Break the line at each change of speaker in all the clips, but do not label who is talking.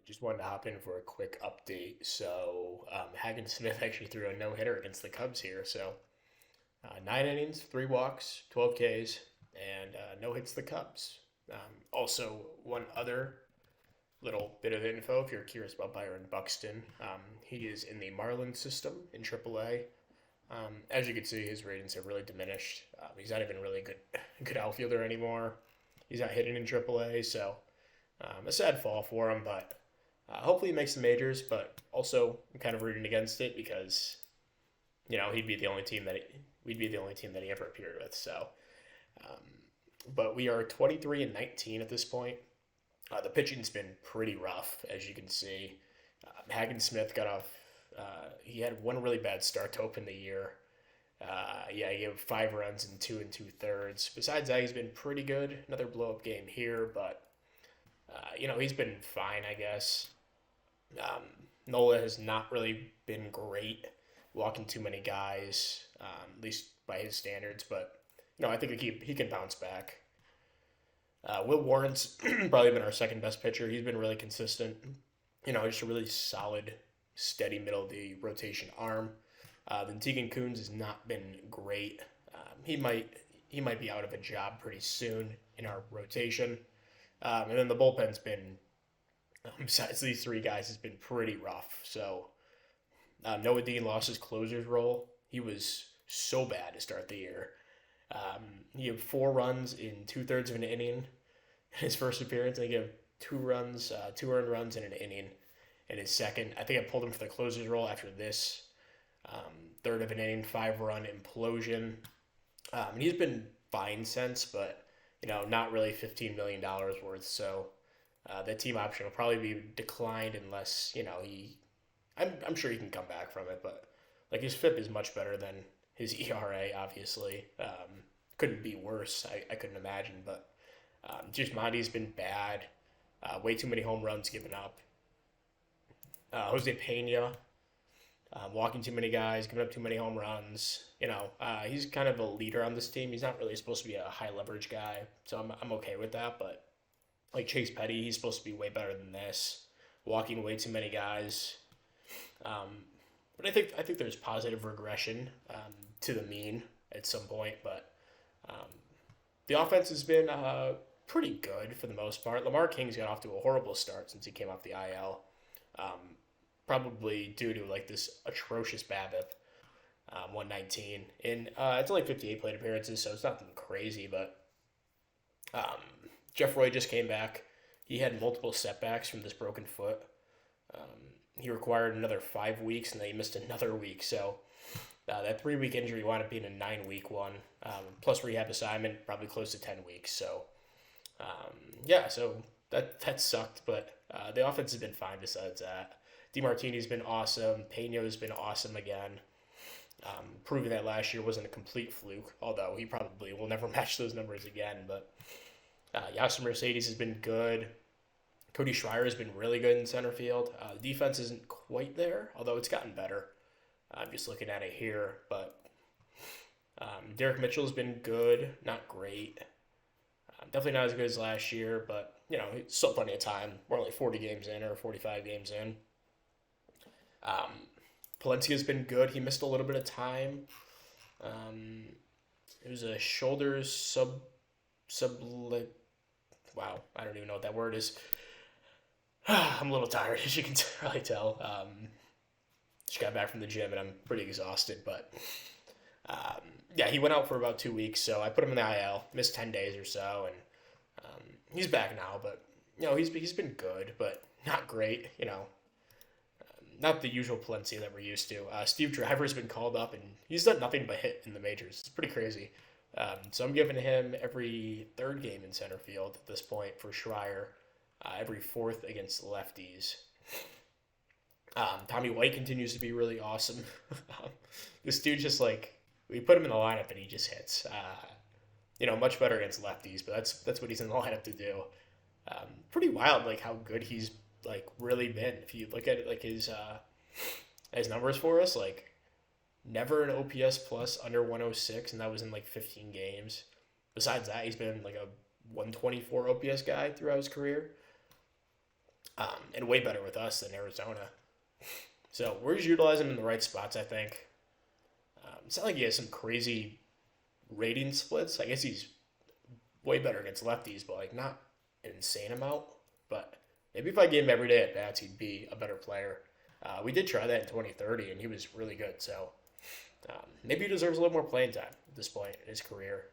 Just wanted to hop in for a quick update. Hagen Smith actually threw a no-hitter against the Cubs here. 9 innings, 3 walks, 12 Ks, and no hits the Cubs. Also, one other little bit of info if you're curious about Byron Buxton. He is in the Marlins system in AAA. As you can see, his ratings have really diminished. He's not even really good outfielder anymore. He's not hitting in AAA, so a sad fall for him, but hopefully he makes the majors. But also, I'm kind of rooting against it because he'd be the only team that we'd be the only team that he ever appeared with. Um, but we are 23-19 at this point. The pitching's been pretty rough, as you can see. Hagen Smith got off. He had one really bad start to open the year. He gave 5 runs in 2 2/3. Besides that, he's been pretty good. Another blow up game here, but he's been fine, I guess. Um, Nola has not really been great, walking too many guys, at least by his standards. But I think he can bounce back. Will Warren's probably been our second best pitcher. He's been really consistent. Just a really solid, steady middle of the rotation arm. Then Tegan Coons has not been great. He might be out of a job pretty soon in our rotation. And then the bullpen's been, besides these three guys, has been pretty rough. Noah Dean lost his closer's role. He was so bad to start the year. He had 4 runs in 2/3 of an inning in his first appearance. And he gave 2 runs, 2 earned runs in an inning. In his second, I think I pulled him for the closer's role after this. Third of an inning, 5-run implosion. And he's been fine since, but not really $15 million worth. So that team option will probably be declined unless I'm sure he can come back from it, but like his FIP is much better than his ERA. Obviously, couldn't be worse. I couldn't imagine, but just Monty's been bad. Way too many home runs given up. Jose Pena, walking too many guys, giving up too many home runs. He's kind of a leader on this team. He's not really supposed to be a high leverage guy, so I'm okay with that. But like Chase Petty, he's supposed to be way better than this, walking way too many guys. But I think there's positive regression to the mean at some point. But the offense has been pretty good for the most part. Lamar King's got off to a horrible start since he came off the IL. Probably due to like this atrocious BABIP, 119, and it's only 58 plate appearances, so it's nothing crazy. But Jeff Roy just came back. He had multiple setbacks from this broken foot. He required another 5 weeks, and then he missed another week. So that 3-week injury wound up being a 9-week one, plus rehab assignment, probably close to 10 weeks. So so that sucked, but the offense has been fine besides that. DeMartini's been awesome. Peña's been awesome again. Proving that last year wasn't a complete fluke, although he probably will never match those numbers again. But Yasser Mercedes has been good. Cody Schreier has been really good in center field. The defense isn't quite there, although it's gotten better. I'm just looking at it here. But Derek Mitchell has been good, not great. Definitely not as good as last year, but still plenty of time. We're only 40 games in or 45 games in. Palencia's been good. He missed a little bit of time. It was a shoulder wow, I don't even know what that word is. I'm a little tired, as you can probably tell. Just got back from the gym and I'm pretty exhausted, but he went out for about 2 weeks, so I put him in the IL, missed 10 days or so, and he's back now. But he's been good, but not great. Not the usual Palencia that we're used to. Steve Driver's been called up, and he's done nothing but hit in the majors. It's pretty crazy. So I'm giving him every third game in center field at this point for Schreier, every fourth against lefties. Tommy White continues to be really awesome. This dude just we put him in the lineup and he just hits. Much better against lefties, but that's what he's in the lineup to do. Pretty wild, how good he's really been. If you look at it, his numbers for us, never an OPS plus under 106, and that was in 15 games. Besides that, he's been a 124 OPS guy throughout his career. and way better with us than Arizona. So we're just utilizing him in the right spots, I think. It's not like he has some crazy rating splits. I guess he's way better against lefties, but like not an insane amount. But maybe if I gave him every day at bats, he'd be a better player. We did try that in 2030, and he was really good. So maybe he deserves a little more playing time at this point in his career.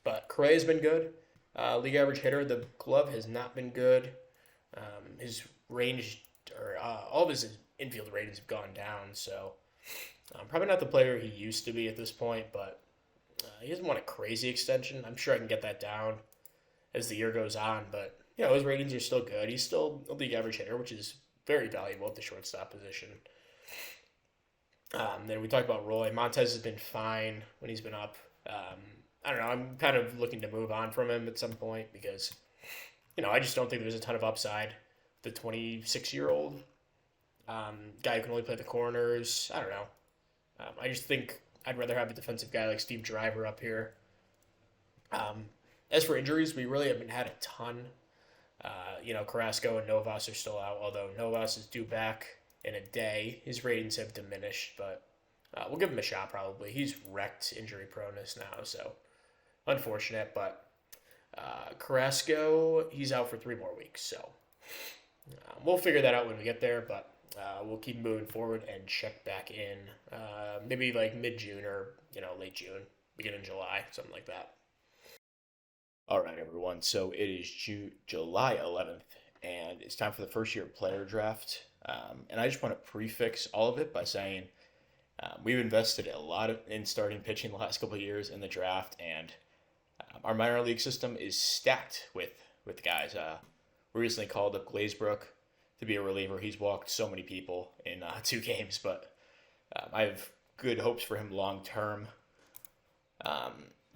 But Correa has been good. League average hitter. The glove has not been good. His range, or all of his infield ratings have gone down. So probably not the player he used to be at this point, but he doesn't want a crazy extension. I'm sure I can get that down as the year goes on, but his ratings are still good. He's still a league average hitter, which is very valuable at the shortstop position. Then we talked about Roy. Montez has been fine when he's been up. I don't know. I'm kind of looking to move on from him at some point because, I just don't think there's a ton of upside. The 26-year-old guy who can only play the corners. I don't know. I just think I'd rather have a defensive guy like Steve Driver up here. As for injuries, we really haven't had a ton. Carrasco and Novas are still out, although Novas is due back in a day. His ratings have diminished, but we'll give him a shot probably. He's wrecked injury proneness now, so unfortunate. But Carrasco, he's out for 3 more weeks, so we'll figure that out when we get there, but we'll keep moving forward and check back in maybe like mid-June or, late June, beginning of July, something like that. All right, everyone. So it is July 11th, and it's time for the first year player draft. And I just want to prefix all of it by saying we've invested a lot in starting pitching the last couple of years in the draft, and our minor league system is stacked with guys. We recently called up Glazebrook to be a reliever. He's walked so many people in 2 games, but I have good hopes for him long term.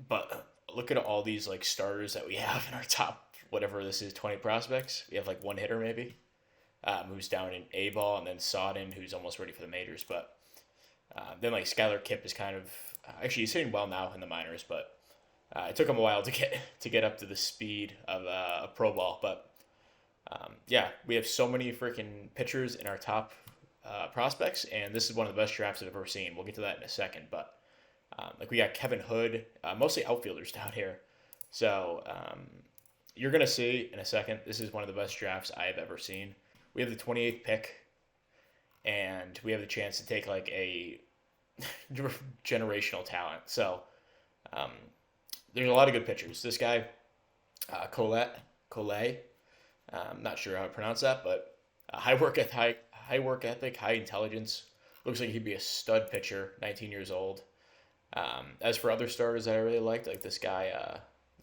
But look at all these like starters that we have in our top, whatever this is, 20 prospects. We have like 1 hitter maybe, who's down in A ball, and then Sodden, who's almost ready for the majors. But then like Skylar Kipp is kind of actually he's hitting well now in the minors, but it took him a while to get up to the speed of a pro ball. But we have so many freaking pitchers in our top prospects, and this is one of the best drafts I've ever seen. We'll get to that in a second, but we got Kevin Hood, mostly outfielders down here. So you're going to see in a second, this is one of the best drafts I have ever seen. We have the 28th pick, and we have the chance to take like a generational talent. So there's a lot of good pitchers. This guy, Colette, I'm not sure how to pronounce that, but high work ethic, high intelligence. Looks like he'd be a stud pitcher, 19 years old. As for other starters that I really liked, like this guy,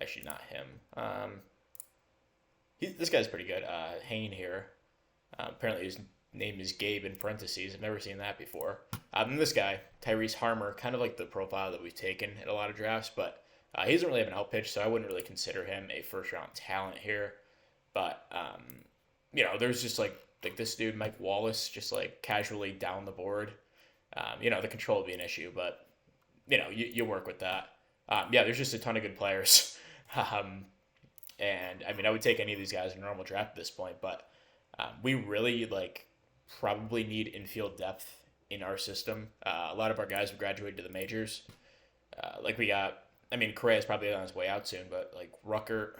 actually not him. This guy's pretty good. Hanging here. Apparently his name is Gabe in parentheses. I've never seen that before. And this guy, Tyrese Harmer, kind of like the profile that we've taken in a lot of drafts, but he doesn't really have an out pitch, so I wouldn't really consider him a first round talent here. But there's just like this dude, Mike Wallace, just like casually down the board. The control would be an issue, but you work with that. There's just a ton of good players. And I would take any of these guys in a normal draft at this point, but we really probably need infield depth in our system. A lot of our guys have graduated to the majors. We got, Correa's probably on his way out soon, but Ruckert,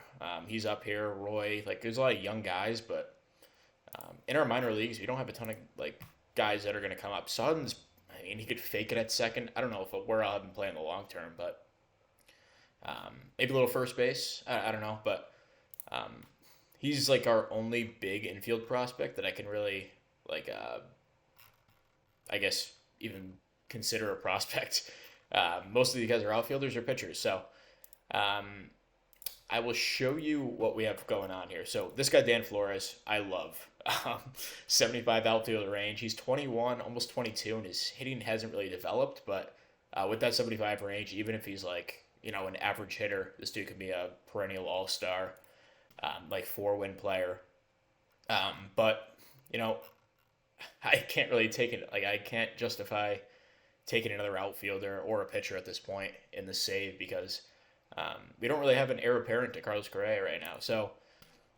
he's up here. Roy, there's a lot of young guys, but in our minor leagues, we don't have a ton of guys that are going to come up. Sutton's, he could fake it at second. I don't know where I'll have him play in the long term, but maybe a little first base. I don't know, but he's our only big infield prospect that I can really I guess even consider a prospect. Most of these guys are outfielders or pitchers, so I will show you what we have going on here. So this guy, Dan Flores, I love. 75 outfield range. He's 21, almost 22, and his hitting hasn't really developed, but with that 75 range, even if he's an average hitter, this dude could be a perennial all-star, 4-win player. But I can't really take it. I can't justify taking another outfielder or a pitcher at this point in the save because we don't really have an heir apparent to Carlos Correa right now. So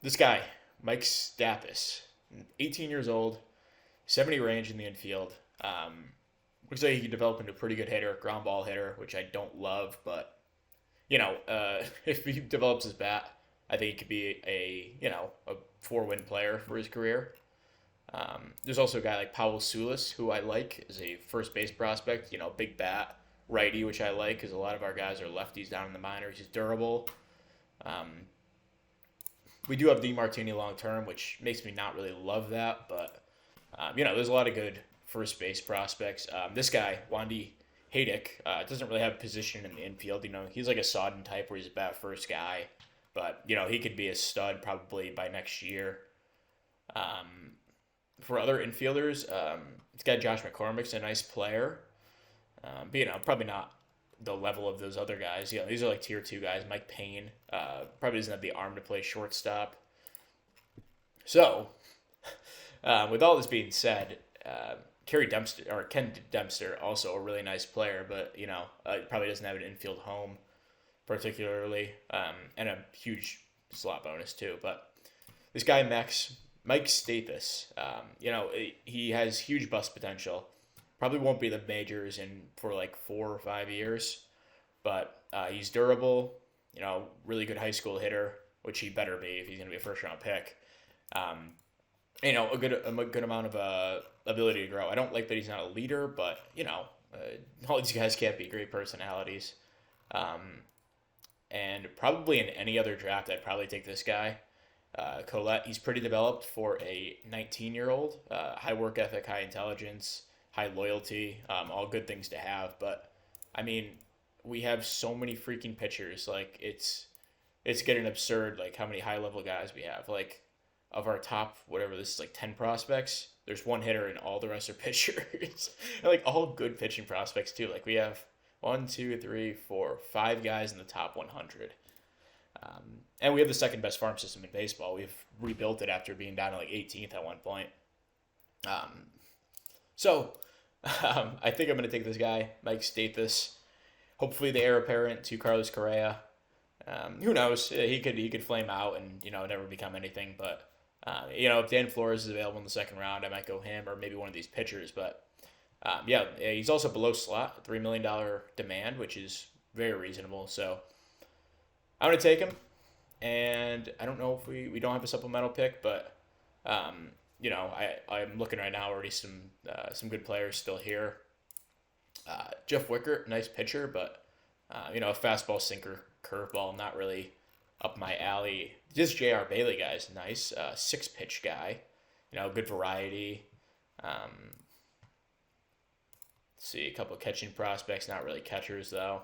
this guy, Mike Stathis, 18 years old, 70 range in the infield. Looks like he could develop into a pretty good hitter, ground ball hitter, which I don't love, but if he develops his bat, I think he could be a 4-win player for his career. There's also a guy like Powell Sulis, who I like as a first base prospect. Big bat, righty, which I like because a lot of our guys are lefties down in the minors. He's durable. We do have DeMartini long term, which makes me not really love that, but there's a lot of good first base prospects. This guy, Wandy Haydick, doesn't really have a position in the infield. He's like a Sodden type where he's a bat first guy, but he could be a stud probably by next year. For other infielders, this guy Josh McCormick's a nice player, but probably not the level of those other guys. These are like tier 2 guys. Mike Payne probably doesn't have the arm to play shortstop. So, with all this being said, Ken Dempster, also a really nice player, but probably doesn't have an infield home particularly, and a huge slot bonus too. But this guy Mike Stathis, he has huge bust potential. Probably won't be the majors for like 4 or 5 years, but he's durable. Really good high school hitter, which he better be if he's going to be a first round pick. A good amount of ability to grow. I don't like that he's not a leader, but all these guys can't be great personalities. And probably in any other draft, I'd probably take this guy. Colette, he's pretty developed for a 19-year-old. High work ethic, high intelligence, high loyalty, all good things to have. But we have so many freaking pitchers. Like it's getting absurd. Like how many high level guys we have. Like of our top, whatever this is, like 10 prospects, there's one hitter and all the rest are pitchers. And like all good pitching prospects too. Like we have 1, 2, 3, 4, 5 guys in the top 100. And we have the second best farm system in baseball. We've rebuilt it after being down to like 18th at one point. So I think I'm going to take this guy, Mike Stathis. Hopefully the heir apparent to Carlos Correa. Who knows? He could flame out and never become anything. But if Dan Flores is available in the second round, I might go him or maybe one of these pitchers. But he's also below slot, $3 million demand, which is very reasonable. So I'm going to take him. And I don't know if we don't have a supplemental pick, but I'm looking right now already some good players still here. Jeff Wickert, nice pitcher, but a fastball, sinker, curveball, not really up my alley. This J.R. Bailey guy is nice, 6-pitch guy, good variety. Let's see, a couple of catching prospects, not really catchers though.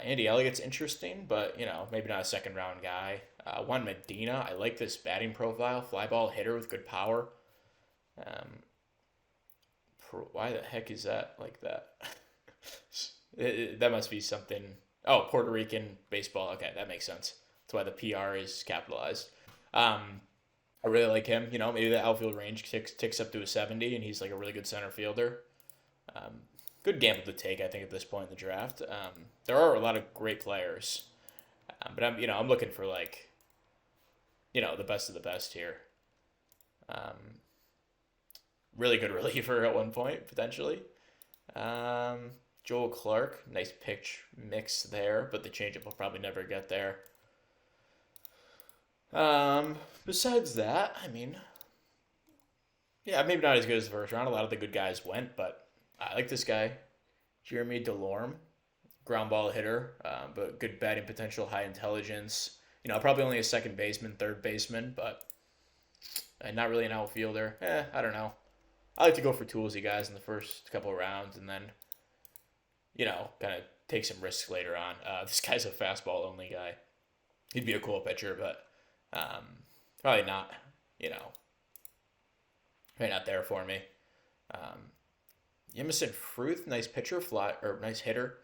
Andy Elliott's interesting, but maybe not a second round guy. Juan Medina, I like this batting profile, fly ball hitter with good power. Why the heck is that like that? That must be something. Oh, Puerto Rican baseball. Okay, that makes sense. That's why the PR is capitalized. I really like him. Maybe the outfield range ticks up to a 70, and he's like a really good center fielder. Good gamble to take, I think, at this point in the draft. There are a lot of great players, but I'm looking for the best of the best here. Really good reliever at one point potentially. Joel Clark, nice pitch mix there, but the changeup will probably never get there. Besides that, maybe not as good as the first round. A lot of the good guys went, but I like this guy, Jeremy Delorme, ground ball hitter, but good batting potential, high intelligence. Probably only a second baseman, third baseman, but not really an outfielder. I don't know. I like to go for toolsy guys in the first couple of rounds and then, kind of take some risks later on. This guy's a fastball only guy. He'd be a cool pitcher, but probably not, probably not there for me. Yemison Fruth, nice pitcher, nice hitter.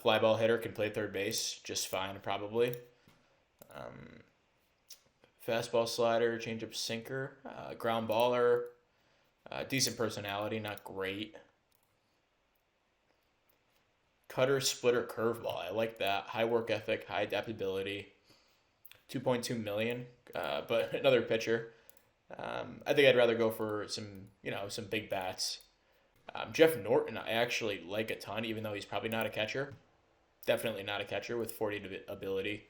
Fly ball hitter, can play third base just fine, probably. Fastball slider, changeup sinker, ground baller, decent personality, not great. Cutter, splitter, curveball. I like that. High work ethic, high adaptability. $2.2 million. but another pitcher. I think I'd rather go for some big bats. Jeff Norton, I actually like a ton, even though he's probably not a catcher. Definitely not a catcher with 40 ability.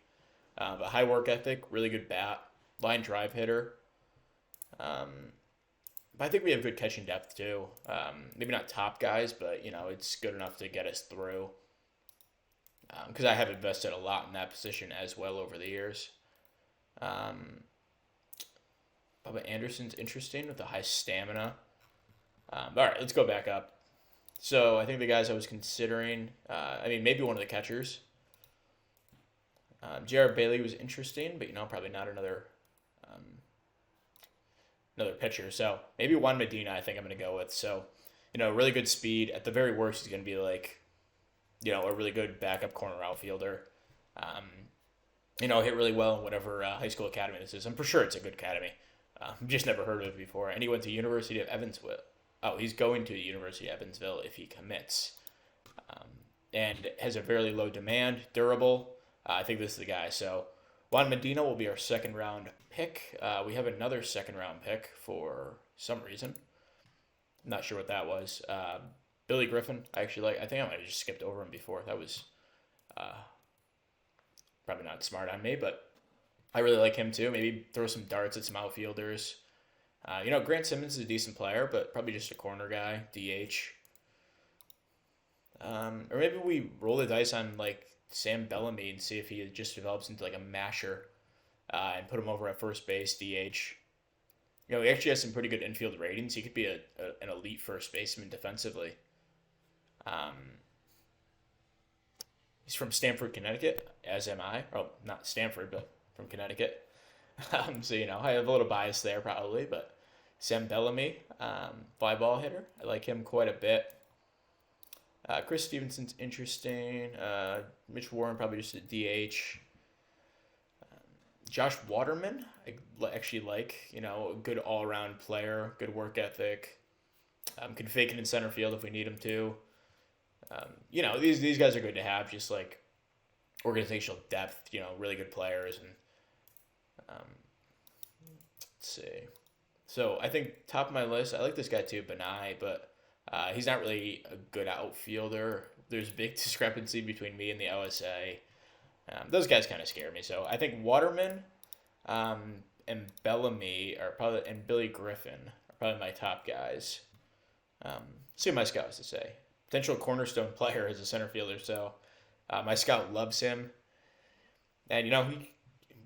But high work ethic, really good bat, line drive hitter. Um, but I think we have good catching depth too. Maybe not top guys, but it's good enough to get us through. Because I have invested a lot in that position as well over the years. Um, Bubba Anderson's interesting with the high stamina. All right, let's go back up. So I think the guys I was considering, maybe one of the catchers. Jared Bailey was interesting, but probably not um, another pitcher. So maybe Juan Medina, I think I'm going to go with. So, really good speed. At the very worst, he's going to be like, a really good backup corner outfielder. Hit really well in whatever high school academy this is. I'm for sure it's a good academy. I've just never heard of it before. And he went to University of Evansville. Oh, he's going to the University of Evansville if he commits. And has a fairly low demand, durable. I think this is the guy. So Juan Medina will be our second round pick. We have another second round pick for some reason. I'm not sure what that was. Billy Griffin, I actually like. I think I might have just skipped over him before. That was probably not smart on me, but I really like him too. Maybe throw some darts at some outfielders. Grant Simmons is a decent player, but probably just a corner guy, DH. Or maybe we roll the dice on like Sam Bellamy and see if he just develops into like a masher, and put him over at first base, DH. He actually has some pretty good infield ratings. He could be an elite first baseman defensively. He's from Stamford, Connecticut, as am I. Oh, not Stamford, but from Connecticut. So, I have a little bias there probably, but Sam Bellamy, fly ball hitter. I like him quite a bit. Chris Stevenson's interesting. Mitch Warren, probably just a DH. Josh Waterman, I actually like, a good all-around player, good work ethic. Can fake it in center field if we need him to. These guys are good to have, just like organizational depth, really good players. And let's see. So I think top of my list, I like this guy too, Benai, but he's not really a good outfielder. There's big discrepancy between me and the OSA. Those guys kind of scare me. So I think Waterman and Bellamy and Billy Griffin are probably my top guys. See what my scout has to say. Potential cornerstone player as a center fielder. So my scout loves him. And,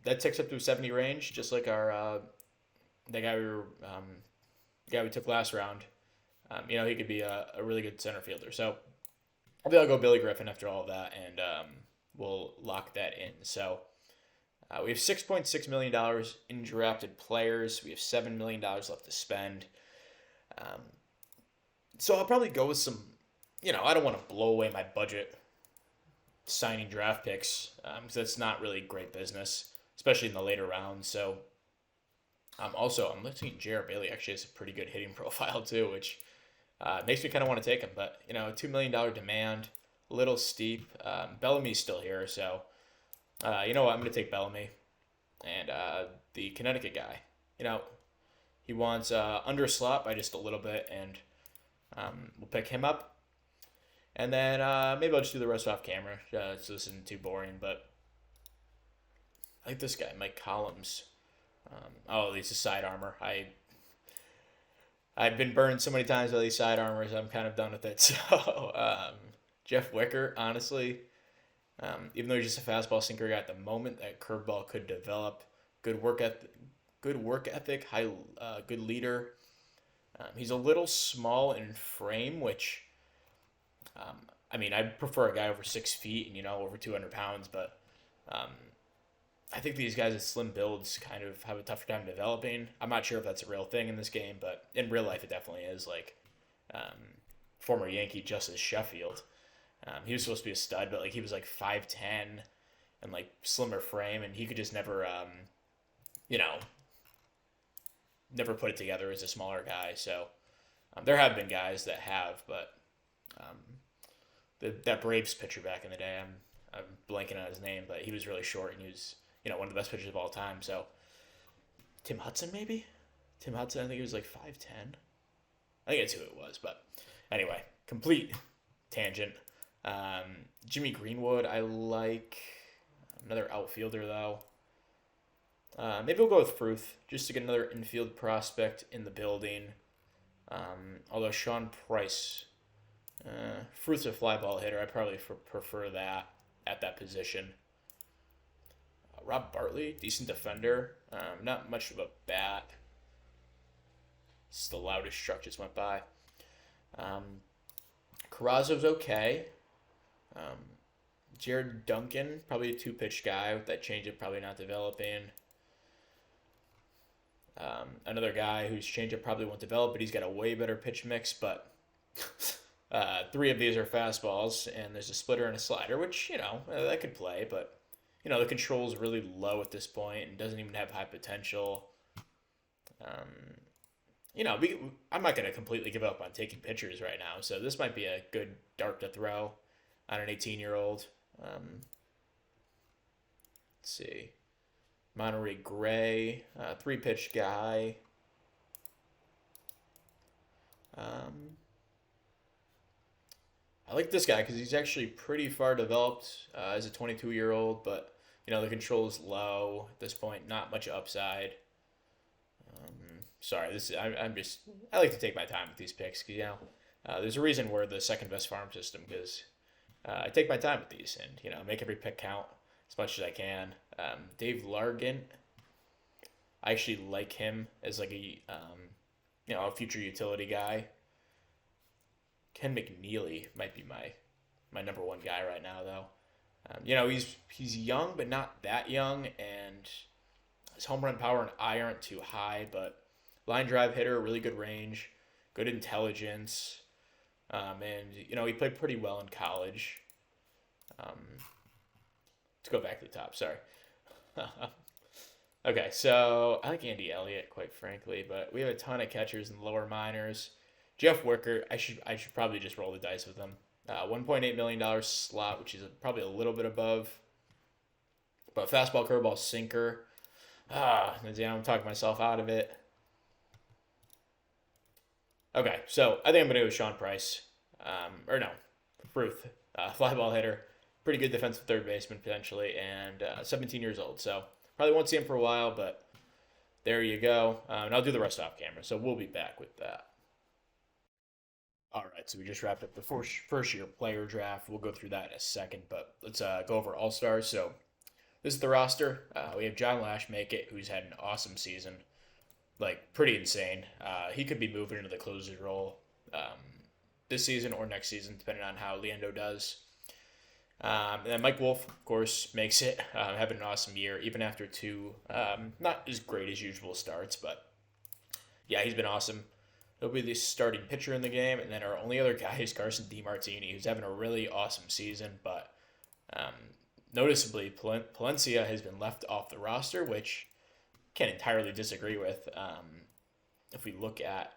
that takes up to a 70 range, just like our the guy we took last round. He could be a really good center fielder. So I think I'll go Billy Griffin after all of that, and we'll lock that in. So we have $6.6 million in drafted players. We have $7 million left to spend. So I'll probably go with some, I don't want to blow away my budget signing draft picks, because that's not really great business, especially in the later rounds. So I'm looking at Jared Bailey actually has a pretty good hitting profile too, which makes me kind of want to take him. But, $2 million demand, a little steep. Bellamy's still here, so you know what? I'm going to take Bellamy. And the Connecticut guy, he wants under slot by just a little bit, and we'll pick him up. And then maybe I'll just do the rest off camera, so this isn't too boring. But I like this guy, Mike Collins. He's a side armor. I've been burned so many times by these side armors, I'm kind of done with it. So Jeff Wicker, honestly, even though he's just a fastball sinker guy at the moment, that curveball could develop. Good work ethic, high, good leader. He's a little small in frame, which, I prefer a guy over 6 feet and over 200 pounds, but I think these guys with slim builds kind of have a tougher time developing. I'm not sure if that's a real thing in this game, but in real life it definitely is. Like former Yankee Justice Sheffield, he was supposed to be a stud, but he was 5'10" and slimmer frame, and he could just never never put it together as a smaller guy. So there have been guys that have, but that Braves pitcher back in the day, I'm blanking on his name, but he was really short and he was one of the best pitchers of all time. So Tim Hudson, maybe? Tim Hudson, I think he was like 5'10". I think that's who it was. But anyway, complete tangent. Jimmy Greenwood, I like. Another outfielder, though. Maybe we'll go with Fruth, just to get another infield prospect in the building. Although Sean Price, Fruth's a fly ball hitter. I probably prefer that at that position. Rob Bartley, decent defender. Not much of a bat. It's the loudest truck just went by. Carrazzo's okay. Jared Duncan, probably a two-pitch guy with that changeup probably not developing. Another guy whose changeup probably won't develop, but he's got a way better pitch mix. But three of these are fastballs, and there's a splitter and a slider, which, that could play. But, the control's really low at this point and doesn't even have high potential. I'm not going to completely give up on taking pitchers right now, so this might be a good dart to throw on an 18-year-old. Let's see. Monterey Gray, three-pitch guy. I like this guy because he's actually pretty far developed as a 22-year-old, but, the control is low at this point, not much upside. Sorry, I like to take my time with these picks because, there's a reason we're the second best farm system because I take my time with these and, make every pick count as much as I can. Dave Largent, I actually like him as like a future utility guy. Ken McNeely might be my number one guy right now, though. He's young, but not that young, and his home run power and eye aren't too high, but line drive hitter, really good range, good intelligence, and he played pretty well in college. Let's go back to the top. Sorry. Okay, so I like Andy Elliott, quite frankly, but we have a ton of catchers in the lower minors. Jeff Wicker, I should probably just roll the dice with him. $1.8 million slot, which is probably a little bit above. But fastball, curveball, sinker. I'm talking myself out of it. Okay, so I think I'm going to go with Sean Price. Fruth. Fly ball hitter. Pretty good defensive third baseman, potentially, and 17 years old. So probably won't see him for a while, but there you go. And I'll do the rest off camera, so we'll be back with that. All right, so we just wrapped up the first year player draft. We'll go through that in a second, but let's go over All-Stars. So this is the roster. We have John Lash make it, who's had an awesome season, like pretty insane. He could be moving into the closer's role this season or next season, depending on how Leandro does. And then Mike Wolf, of course, makes it, having an awesome year, even after two not as great as usual starts, but yeah, he's been awesome. He'll be the starting pitcher in the game, and then our only other guy is Carson DiMartini, who's having a really awesome season, but noticeably, Palencia has been left off the roster, which I can't entirely disagree with. If we look at,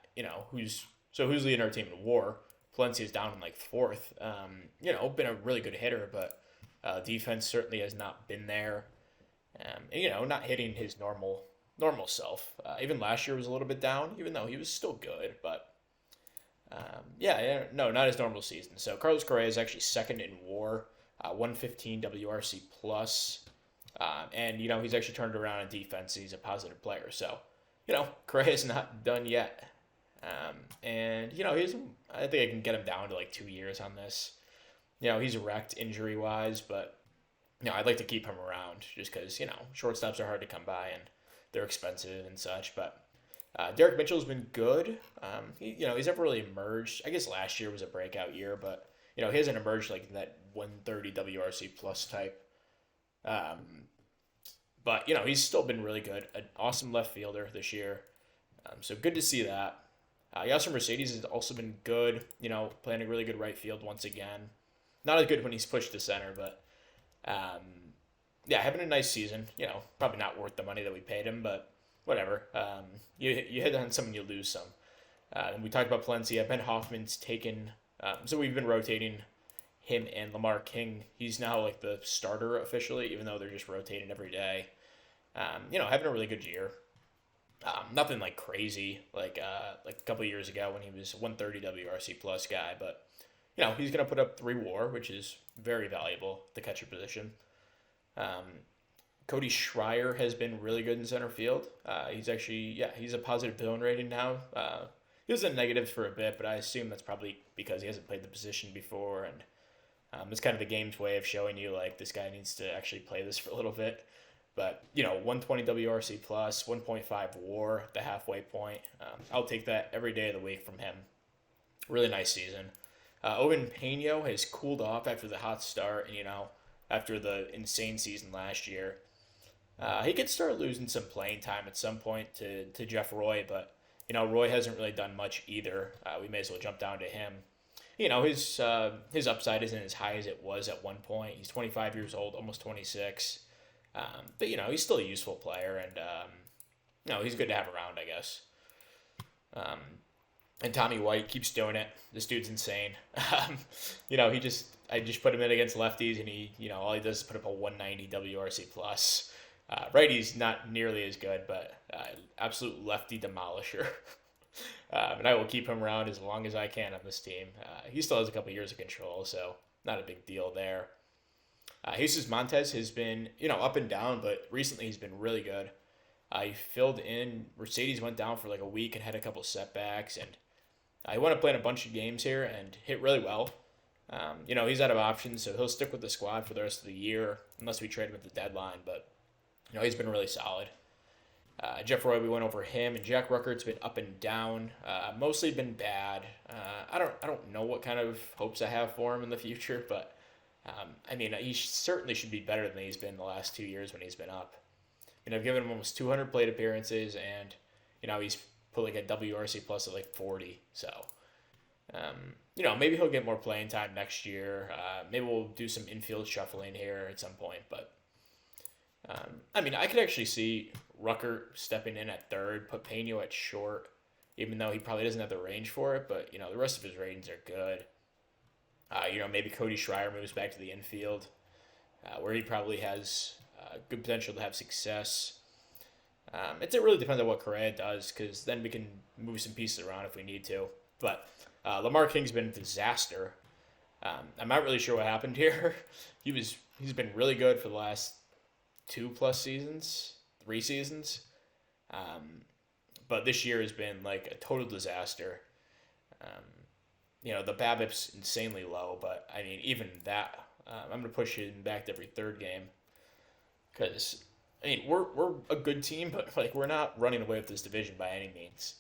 who's leading our team in WAR, Palencia's down in like fourth. Been a really good hitter, but defense certainly has not been there. Not hitting his normal self. Even last year was a little bit down, even though he was still good. But not his normal season. So Carlos Correa is actually second in WAR, 115 WRC plus, and he's actually turned around in defense. He's a positive player. So Correa's not done yet. I think I can get him down to like 2 years on this. He's wrecked injury wise, but I'd like to keep him around just because shortstops are hard to come by and they're expensive and such. But Derek Mitchell's been good. He's never really emerged. I guess last year was a breakout year, but he hasn't emerged like that 130 WRC plus type. But he's still been really good. An awesome left fielder this year. So good to see that. Yasser Mercedes has also been good, playing a really good right field once again. Not as good when he's pushed to center, but having a nice season. Probably not worth the money that we paid him, but whatever. You hit on some and you lose some. And we talked about Palencia. Ben Hoffman's taken, so we've been rotating him and Lamar King. He's now like the starter officially, even though they're just rotating every day. Having a really good year. Nothing like crazy like a couple years ago when he was 130 WRC plus guy, but he's going to put up 3 WAR, which is very valuable at the catcher position. Um, Cody Schreier has been really good in center field. He's actually, he's a positive villain rating now. He was in negatives for a bit, but I assume that's probably because he hasn't played the position before, and it's kind of the game's way of showing you like this guy needs to actually play this for a little bit. But 120 WRC plus, 1.5 WAR at the halfway point. I'll take that every day of the week from him. Really nice season. Owen Peno has cooled off after the hot start, and after the insane season last year. He could start losing some playing time at some point to Jeff Roy, but Roy hasn't really done much either. We may as well jump down to him. His upside isn't as high as it was at one point. He's 25 years old, almost 26. But he's still a useful player, and he's good to have around, I guess. And Tommy White keeps doing it. This dude's insane. I just put him in against lefties, and all he does is put up a 190 WRC plus. Righty's not nearly as good, but absolute lefty demolisher. And I will keep him around as long as I can on this team. He still has a couple years of control, so not a big deal there. Jesus Montez has been, up and down, but recently he's been really good. He filled in. Mercedes went down for like a week and had a couple setbacks, and he wound up playing a bunch of games here and hit really well. He's out of options, so he'll stick with the squad for the rest of the year unless we trade him at the deadline. But he's been really solid. Jeff Roy, we went over him, and Jack Ruckert's been up and down. Mostly been bad. I don't know what kind of hopes I have for him in the future, but he certainly should be better than he's been the last 2 years when he's been up. I've given him almost 200 plate appearances, and he's put like a WRC plus of like 40. So, maybe he'll get more playing time next year. Maybe we'll do some infield shuffling here at some point, but. I could actually see Ruckert stepping in at third, put Peno at short, even though he probably doesn't have the range for it, but, the rest of his ratings are good. Maybe Cody Schreier moves back to the infield, where he probably has good potential to have success. It really depends on what Correa does, because then we can move some pieces around if we need to. But Lamar King's been a disaster. I'm not really sure what happened here. He's been really good for the last 2+ seasons, 3 seasons. But this year has been like a total disaster. The BABIP's insanely low, but even that, I'm going to push him back to every third game. Because, we're a good team, but like we're not running away with this division by any means.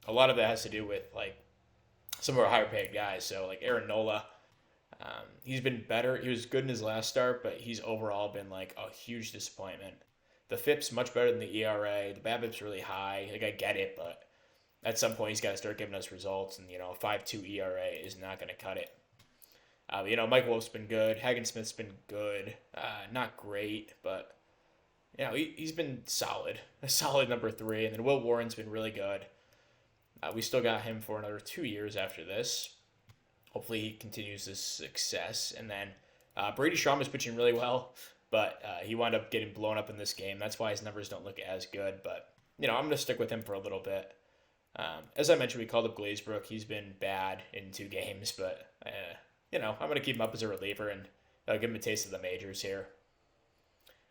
A lot of that has to do with like some of our higher paid guys. So like Aaron Nola, he's been better. He was good in his last start, but he's overall been like a huge disappointment. The FIP's much better than the ERA. The BABIP's really high. Like I get it, but at some point he's got to start giving us results, and a 5.2 ERA is not going to cut it. Mike Wolf's been good. Hagen Smith's been good. Not great, but he's been solid. A solid number 3, and then Will Warren's been really good. We still got him for another 2 years after this. Hopefully he continues this success. And then Brady Strom is pitching really well, but he wound up getting blown up in this game. That's why his numbers don't look as good. But, I'm going to stick with him for a little bit. As I mentioned, we called up Glazebrook. He's been bad in 2 games, but, I'm going to keep him up as a reliever and give him a taste of the majors here.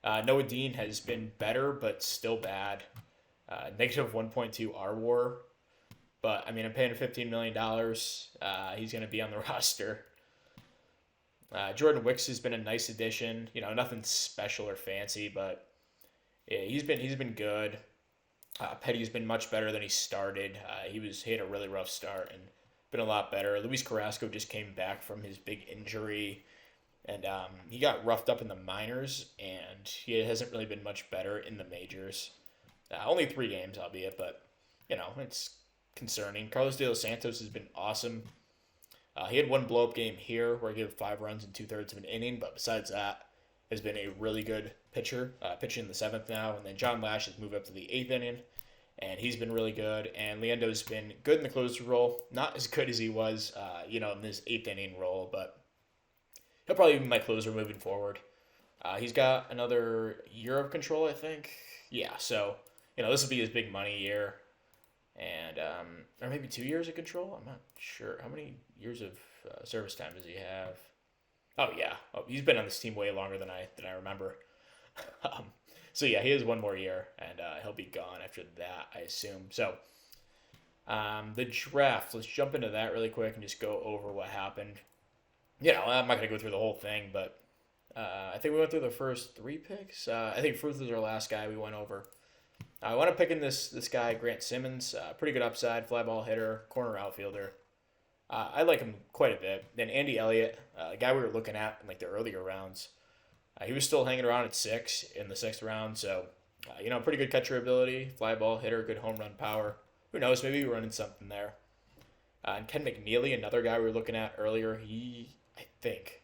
Noah Dean has been better, but still bad. Negative 1.2 R-WAR. But, I'm paying him $15 million. He's going to be on the roster. Jordan Wicks has been a nice addition. Nothing special or fancy, but yeah, he's been good. Petty's been much better than he started. He had a really rough start and been a lot better. Luis Carrasco just came back from his big injury, and he got roughed up in the minors, and he hasn't really been much better in the majors. Only 3 games, albeit, but, it's concerning. Carlos De Los Santos has been awesome. He had 1 blow-up game here where he gave 5 runs in 2/3 of an inning, but besides that, has been a really good pitcher, pitching in the 7th now. And then John Lash has moved up to the 8th inning, and he's been really good. And Leando's been good in the closer role, not as good as he was, in this 8th inning role, but he'll probably be my closer moving forward. He's got another year of control, I think. Yeah, so this will be his big money year, and or maybe 2 years of control. I'm not sure how many years of service time does he have. Oh yeah, he's been on this team way longer than I remember. um, so yeah, he has one more year, and he'll be gone after that, I assume. So the draft. Let's jump into that really quick and just go over what happened. I'm not gonna go through the whole thing, but I think we went through the first three picks. I think Fruth was our last guy we went over. I want to pick in this guy, Grant Simmons. Pretty good upside, fly ball hitter, corner outfielder. I like him quite a bit. Then Andy Elliott, a guy we were looking at in like the earlier rounds. He was still hanging around at six in the sixth round, so pretty good catcher ability, fly ball hitter, good home run power. Who knows? Maybe we're running something there. And Ken McNeely, another guy we were looking at earlier. I think,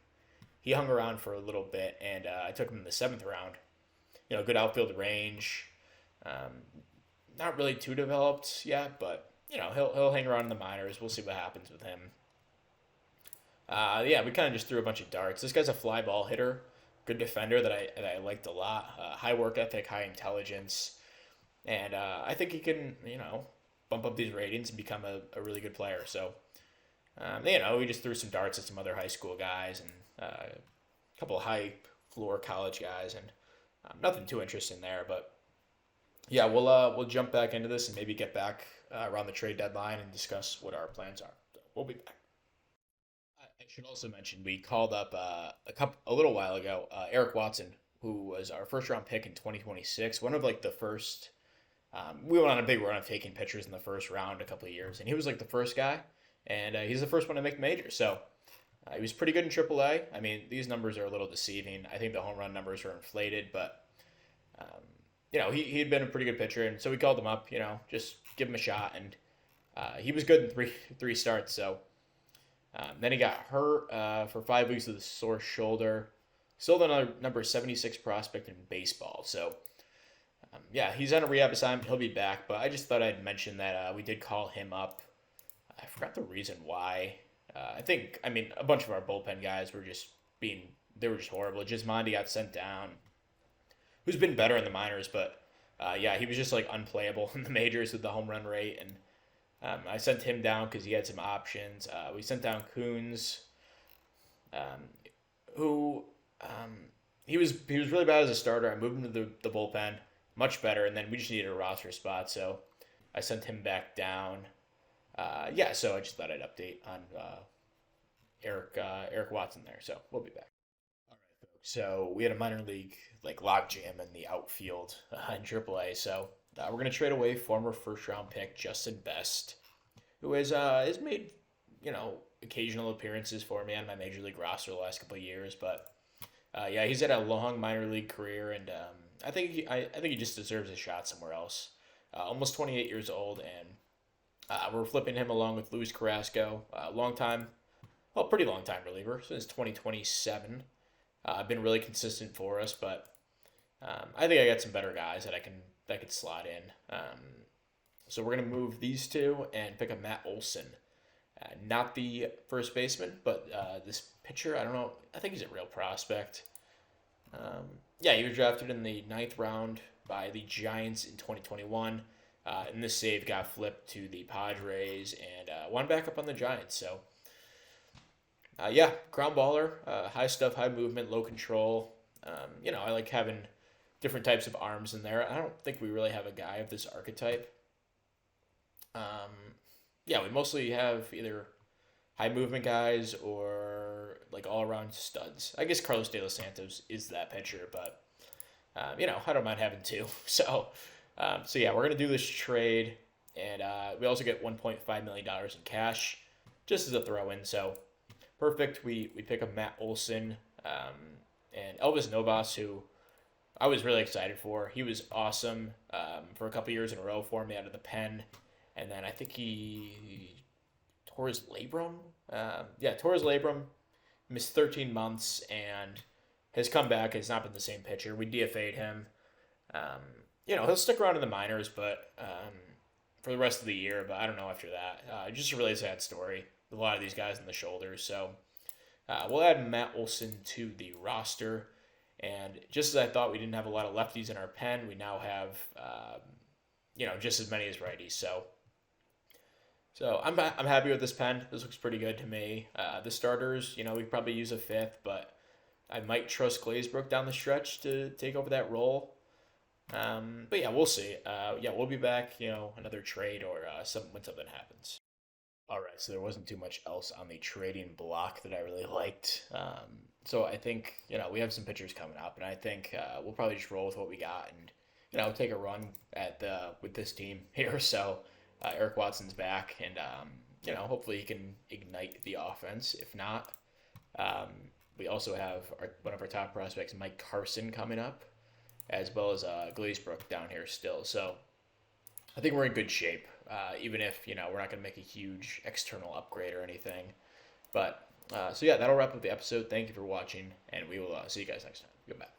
he hung around for a little bit, and I took him in the seventh round. Good outfield range. Um, Not really too developed yet, but he'll hang around in the minors. We'll see what happens with him. Yeah, we kind of just threw a bunch of darts. This guy's a fly ball hitter, good defender that I liked a lot. High work ethic, high intelligence, and I think he can bump up these ratings and become a really good player. So we just threw some darts at some other high school guys and a couple of high floor college guys, and nothing too interesting there, but. Yeah, we'll jump back into this and maybe get back around the trade deadline and discuss what our plans are. So we'll be back. I should also mention we called up a little while ago Eric Watson, who was our first round pick in 2026. One of like the first. We went on a big run of taking pitchers in the first round a couple of years, and he was like the first guy, and he's the first one to make majors. So he was pretty good in AAA. I mean, these numbers are a little deceiving. I think the home run numbers are inflated, but. Um, he had been a pretty good pitcher, and so we called him up. Just give him a shot, and he was good in three starts. So then he got hurt for 5 weeks with a sore shoulder. Still the number 76 prospect in baseball. So he's on a rehab assignment. He'll be back, but I just thought I'd mention that we did call him up. I forgot the reason why. A bunch of our bullpen guys were just they were just horrible. Gismondi got sent down. Who's been better in the minors, but he was just like unplayable in the majors with the home run rate, and I sent him down because he had some options. We sent down Coons, who he was really bad as a starter. I moved him to the bullpen, much better, and then we just needed a roster spot, so I sent him back down. So I just thought I'd update on Eric Watson there. So we'll be back. So we had a minor league like logjam in the outfield in AAA. So we're gonna trade away former first round pick Justin Best, who has made occasional appearances for me on my major league roster the last couple of years. But he's had a long minor league career, and I think he just deserves a shot somewhere else. Almost 28 years old, and we're flipping him along with Luis Carrasco, pretty long time reliever since 2027. Been really consistent for us, but I think I got some better guys that could slot in. So we're gonna move these two and pick up Matt Olson, not the first baseman, but this pitcher. I don't know. I think he's a real prospect. He was drafted in the ninth round by the Giants in 2021, and this save got flipped to the Padres and won back up on the Giants. So. Ground baller, high stuff, high movement, low control. I like having different types of arms in there. I don't think we really have a guy of this archetype. We mostly have either high movement guys or like all around studs. I guess Carlos De Los Santos is that pitcher, but I don't mind having two. So we're gonna do this trade, and we also get $1.5 million in cash just as a throw in. So. Perfect. We pick up Matt Olson and Elvis Novas, who I was really excited for. He was awesome for a couple years in a row for me out of the pen. And then I think he tore his labrum. Tore his labrum, missed 13 months, and has come back. Has not been the same pitcher. We DFA'd him. He'll stick around in the minors, but for the rest of the year. But I don't know after that. Just a really sad story. A lot of these guys in the shoulders. So we'll add Matt Olson to the roster. And just as I thought we didn't have a lot of lefties in our pen, we now have just as many as righties. So I'm happy with this pen. This looks pretty good to me. The starters, we probably use a fifth, but I might trust Glazebrook down the stretch to take over that role. But yeah, we'll see. Yeah, we'll be back. Another trade or when something happens. All right, so there wasn't too much else on the trading block that I really liked. So I think we have some pitchers coming up, and I think we'll probably just roll with what we got and take a run at the with this team here. So Eric Watson's back, and hopefully he can ignite the offense. If not, um, we also have one of our top prospects, Mike Carson, coming up, as well as Glazebrook down here still. So I think we're in good shape, even if we're not going to make a huge external upgrade or anything. But so yeah, that'll wrap up the episode. Thank you for watching, and we will see you guys next time. Goodbye.